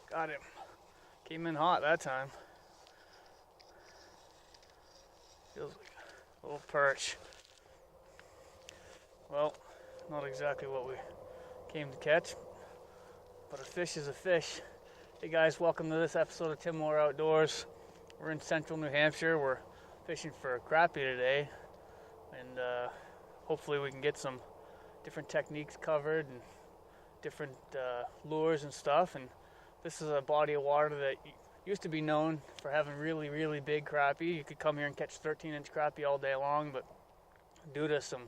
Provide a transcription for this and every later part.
Got him. Came in hot that time. Feels like a little perch. Well, not exactly what we came to catch, but a fish is a fish. Hey guys, welcome to this episode of Tim Moore Outdoors. We're in central New Hampshire. We're fishing for crappie today, and hopefully we can get some different techniques covered and different lures and stuff. And this is a body of water that used to be known for having really, really big crappie. You could come here and catch 13-inch crappie all day long, but due to some,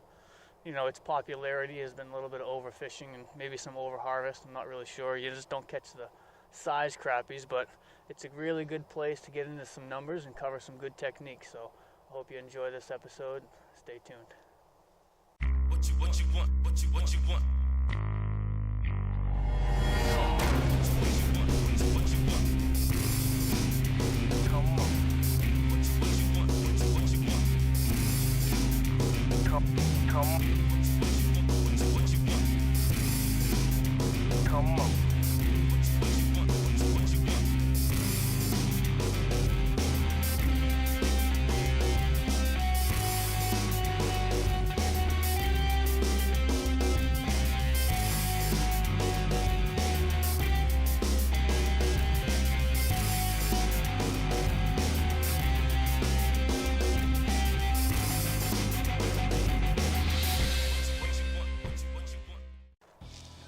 its popularity has been a little bit of overfishing and maybe some overharvest. I'm not really sure. You just don't catch the size crappies, but it's a really good place to get into some numbers and cover some good techniques. So I hope you enjoy this episode. Stay tuned. What you want, what you want.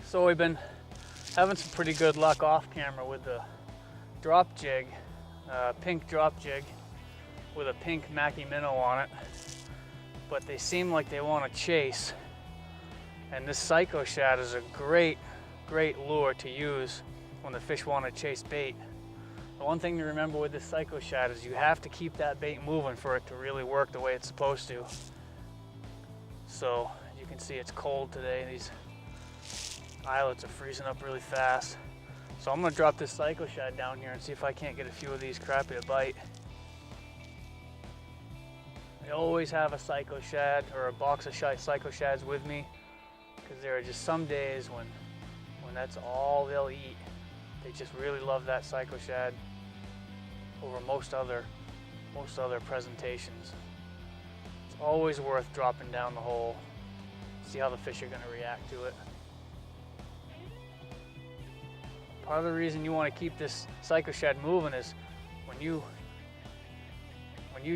So we've been having some pretty good luck off camera with the drop jig, pink drop jig with a pink Mackie minnow on it, but they seem like they want to chase. And this Psycho Shad is a great lure to use when the fish want to chase bait. The one thing to remember with this Psycho Shad is you have to keep that bait moving for it to really work the way it's supposed to. So you can see it's cold today. These islets are freezing up really fast. So I'm gonna drop this Psycho Shad down here and see if I can't get a few of these crappie to bite. I always have a Psycho Shad or a box of Psycho Shads with me, because there are just some days when that's all they'll eat. They just really love that Psycho Shad over most other presentations. It's always worth dropping down the hole, see how the fish are gonna react to it. Part of the reason you want to keep this Psycho Shad moving is when you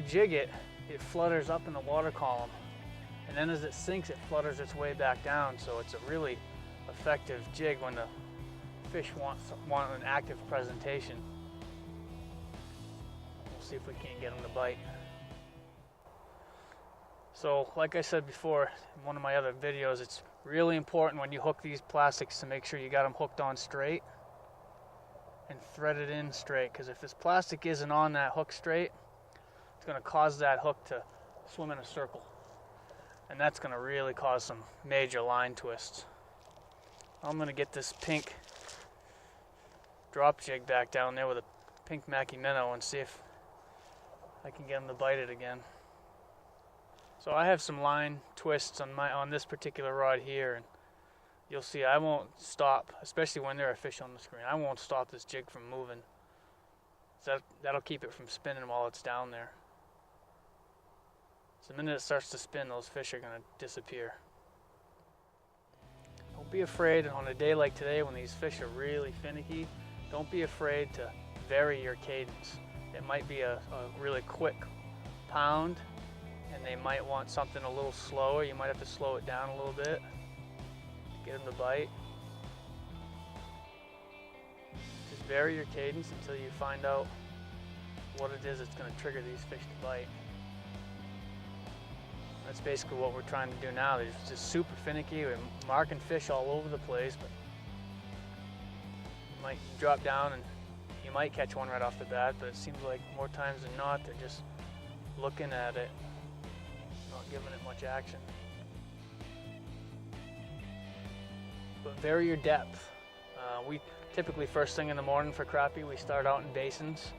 jig it, it flutters up in the water column, and then as it sinks, it flutters its way back down. So it's a really effective jig when the fish want an active presentation. We'll see if we can't get them to bite. So like I said before in one of my other videos, it's really important when you hook these plastics to make sure you got them hooked on straight and threaded in straight, because if this plastic isn't on that hook straight, it's going to cause that hook to swim in a circle, and that's going to really cause some major line twists. I'm going to get this pink drop jig back down there with a pink Mackie minnow and see if I can get him to bite it again. So I have some line twists on this particular rod here, and you'll see I won't stop, especially when there are fish on the screen. I won't stop this jig from moving. So that'll keep it from spinning while it's down there. So the minute it starts to spin, those fish are going to disappear. Don't be afraid on a day like today when these fish are really finicky. Don't be afraid to vary your cadence. It might be a really quick pound, and they might want something a little slower. You might have to slow it down a little bit. Get them to bite. Just vary your cadence until you find out what it is that's going to trigger these fish to bite. That's basically what we're trying to do now. They're just super finicky. We're marking fish all over the place, but you might drop down and you might catch one right off the bat, but it seems like more times than not they're just looking at it, not giving it much action. But vary your depth. We typically first thing in the morning for crappie, we start out in basins.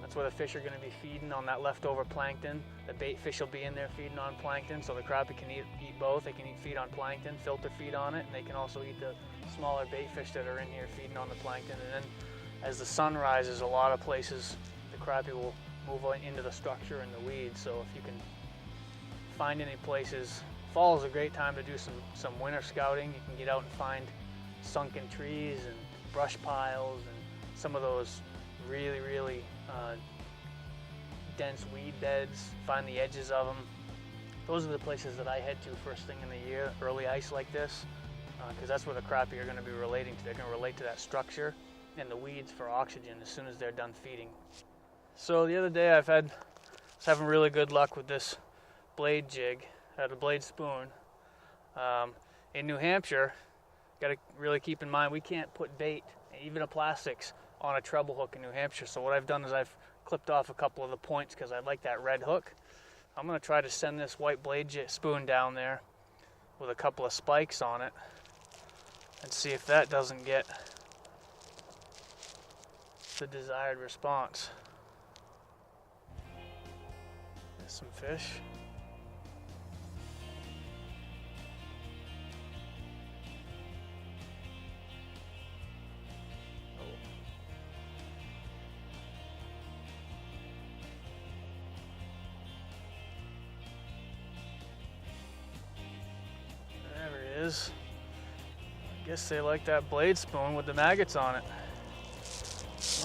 That's where the fish are going to be feeding on that leftover plankton. The bait fish will be in there feeding on plankton, so the crappie can eat both. They can feed on plankton, filter feed on it, and they can also eat the smaller bait fish that are in here feeding on the plankton. And then as the sun rises, a lot of places the crappie will move into the structure and the weeds. So if you can find any places, fall is a great time to do some winter scouting. You can get out and find sunken trees and brush piles and some of those really dense weed beds, find the edges of them. Those are the places that I head to first thing in the year, early ice like this, because that's where the crappie are going to be relating to. They're going to relate to that structure and the weeds for oxygen as soon as they're done feeding. So the other day I was having really good luck with this blade jig. I had a blade spoon. In New Hampshire, got to really keep in mind we can't put bait, even a plastics, on a treble hook in New Hampshire. So what I've done is I've clipped off a couple of the points because I like that red hook. I'm going to try to send this white blade spoon down there with a couple of spikes on it and see if that doesn't get the desired response. There's some fish. Is. I guess they like that blade spoon with the maggots on it.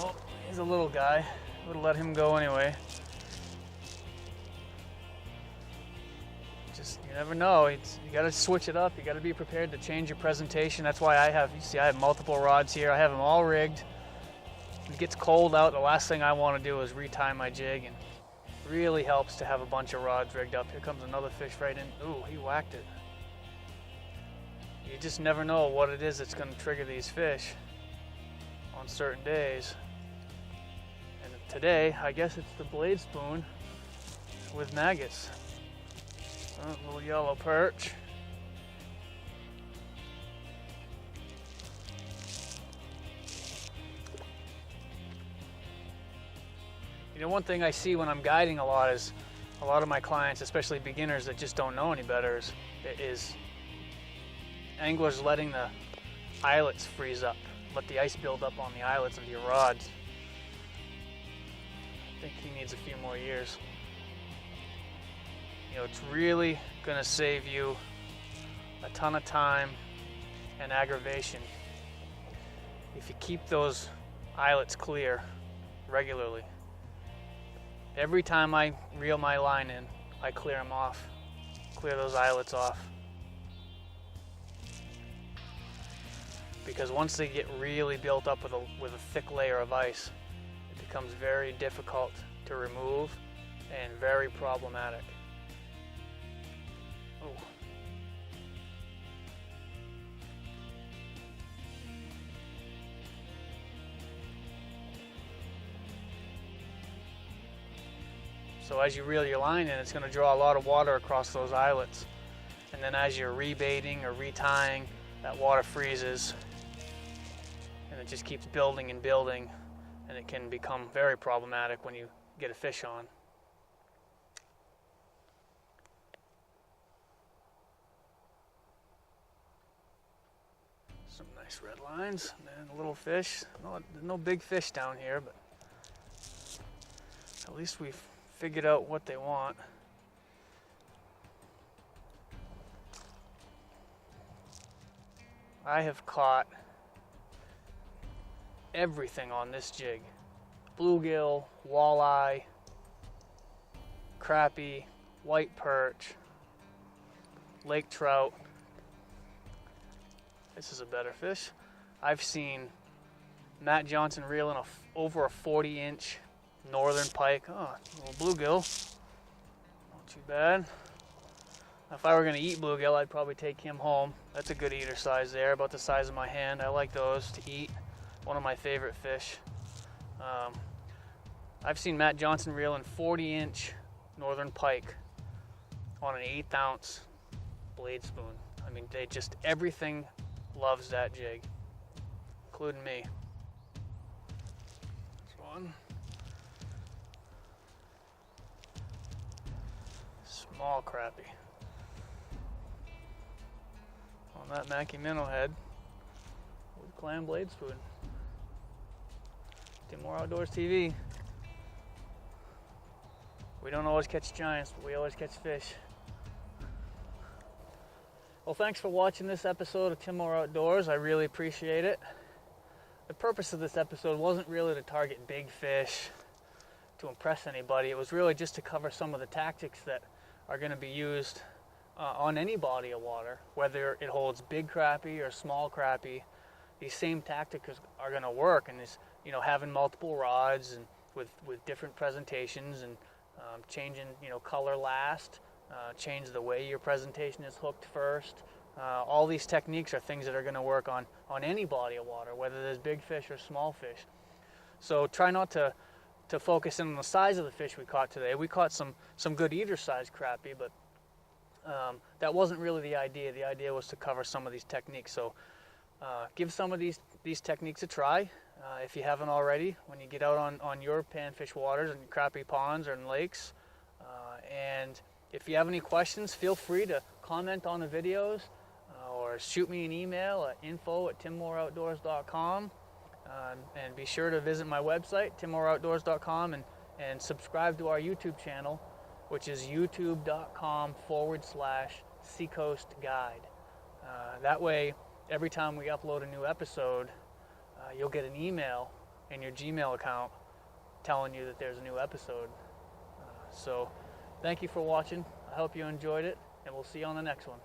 Oh, he's a little guy. Would have let him go anyway. Just, you never know. You got to switch it up. You got to be prepared to change your presentation. That's why I have multiple rods here. I have them all rigged. When it gets cold out, the last thing I want to do is retie my jig, and it really helps to have a bunch of rods rigged up. Here comes another fish right in. Ooh, he whacked it. You just never know what it is that's going to trigger these fish on certain days. And today, I guess it's the blade spoon with maggots. Oh, little yellow perch. You know, one thing I see when I'm guiding a lot is a lot of my clients, especially beginners that just don't know any better, is anglers letting the eyelets freeze up, let the ice build up on the eyelets of your rods. I think he needs a few more years. You know, it's really going to save you a ton of time and aggravation if you keep those eyelets clear regularly. Every time I reel my line in, I clear them off, clear those eyelets off. Because once they get really built up with a thick layer of ice, it becomes very difficult to remove and very problematic. Ooh. So as you reel your line in, it's going to draw a lot of water across those eyelets. And then as you're rebaiting or retying, that water freezes. And it just keeps building and building, and it can become very problematic when you get a fish on. Some nice red lines and a little fish. No big fish down here, but at least we've figured out what they want. I have caught everything on this jig. Bluegill, walleye, crappie, white perch, lake trout. This is a better fish. I've seen Matt Johnson reeling over a 40-inch northern pike. Oh, a little bluegill. Not too bad. If I were going to eat bluegill, I'd probably take him home. That's a good eater size there, about the size of my hand. I like those to eat. One of my favorite fish. I've seen Matt Johnson reeling 40-inch northern pike on an 1/8 ounce blade spoon. I mean, everything loves that jig, including me. This one. Small crappie. On that Mackie minnow head with clam blade spoon. Tim Moore Outdoors TV. We don't always catch giants, but we always catch fish. Well, thanks for watching this episode of Tim Moore Outdoors. I really appreciate it. The purpose of this episode wasn't really to target big fish, to impress anybody. It was really just to cover some of the tactics that are going to be used on any body of water, whether it holds big crappie or small crappie. These same tactics are going to work, and it's, you know, having multiple rods and with different presentations, and changing, you know, color last, change the way your presentation is hooked first. All these techniques are things that are going to work on any body of water, whether there's big fish or small fish. So try not to focus in on the size of the fish we caught today. We caught some good eater size crappie, but that wasn't really the idea. The idea was to cover some of these techniques. So give some of these techniques a try. If you haven't already, when you get out on your panfish waters and crappie ponds or in lakes. And if you have any questions, feel free to comment on the videos or shoot me an email at info@timmooreoutdoors.com. And be sure to visit my website, timmooreoutdoors.com, and subscribe to our YouTube channel, which is youtube.com/Seacoast Guide. That way, every time we upload a new episode, you'll get an email in your Gmail account telling you that there's a new episode. So thank you for watching. I hope you enjoyed it, and we'll see you on the next one.